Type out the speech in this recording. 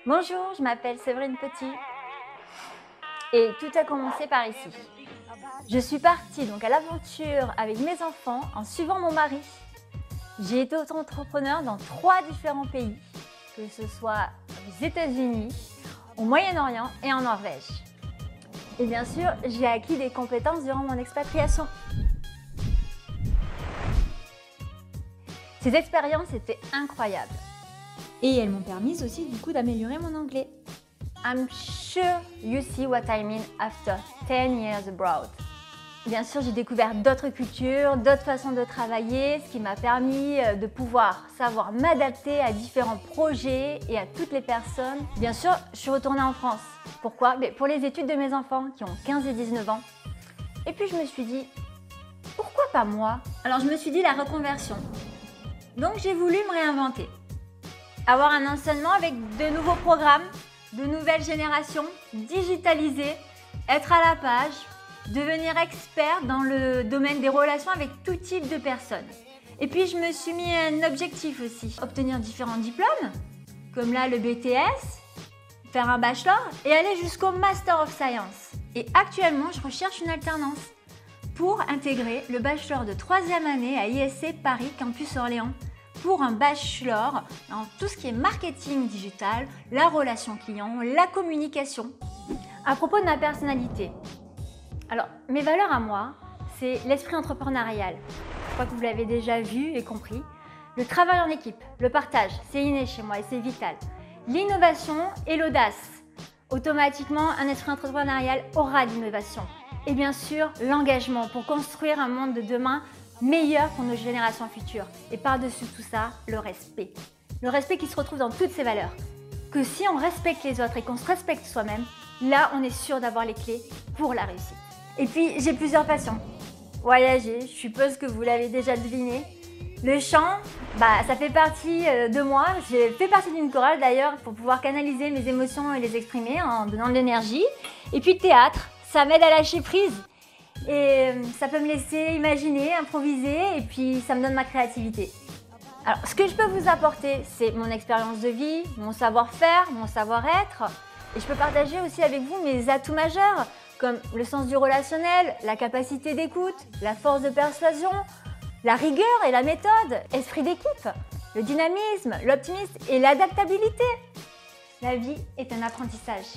Bonjour, je m'appelle Séverine Petit et tout a commencé par ici. Je suis partie donc à l'aventure avec mes enfants en suivant mon mari. J'ai été auto-entrepreneur dans 3 différents pays, que ce soit aux États-Unis, au Moyen-Orient et en Norvège. Et bien sûr, j'ai acquis des compétences durant mon expatriation. Ces expériences étaient incroyables. Et elles m'ont permis aussi du coup d'améliorer mon anglais. I'm sure you see what I mean after 10 years abroad. Bien sûr, j'ai découvert d'autres cultures, d'autres façons de travailler, ce qui m'a permis de pouvoir savoir m'adapter à différents projets et à toutes les personnes. Bien sûr, je suis retournée en France. Pourquoi? Pour les études de mes enfants qui ont 15 et 19 ans. Et puis je me suis dit, pourquoi pas moi? Alors je me suis dit la reconversion. Donc j'ai voulu me réinventer. Avoir un enseignement avec de nouveaux programmes, de nouvelles générations, digitalisées, être à la page, devenir expert dans le domaine des relations avec tout type de personnes. Et puis je me suis mis un objectif aussi, obtenir différents diplômes, comme là le BTS, faire un bachelor et aller jusqu'au Master of Science. Et actuellement, je recherche une alternance pour intégrer le bachelor de 3e année à ISC Paris Campus Orléans, pour un bachelor dans tout ce qui est marketing digital, la relation client, la communication. À propos de ma personnalité, alors mes valeurs à moi, c'est l'esprit entrepreneurial. Je crois que vous l'avez déjà vu et compris. Le travail en équipe, le partage, c'est inné chez moi et c'est vital. L'innovation et l'audace. Automatiquement, un esprit entrepreneurial aura d'innovation. Et bien sûr, l'engagement pour construire un monde de demain meilleur pour nos générations futures. Et par-dessus tout ça, le respect. Le respect qui se retrouve dans toutes ces valeurs. Que si on respecte les autres et qu'on se respecte soi-même, là, on est sûr d'avoir les clés pour la réussite. Et puis, j'ai plusieurs passions. Voyager, je suppose que vous l'avez déjà deviné. Le chant, ça fait partie de moi. J'ai fait partie d'une chorale d'ailleurs pour pouvoir canaliser mes émotions et les exprimer en donnant de l'énergie. Et puis le théâtre, ça m'aide à lâcher prise. Et ça peut me laisser imaginer, improviser et puis ça me donne ma créativité. Alors ce que je peux vous apporter, c'est mon expérience de vie, mon savoir-faire, mon savoir-être. Et je peux partager aussi avec vous mes atouts majeurs comme le sens du relationnel, la capacité d'écoute, la force de persuasion, la rigueur et la méthode, esprit d'équipe, le dynamisme, l'optimisme et l'adaptabilité. La vie est un apprentissage.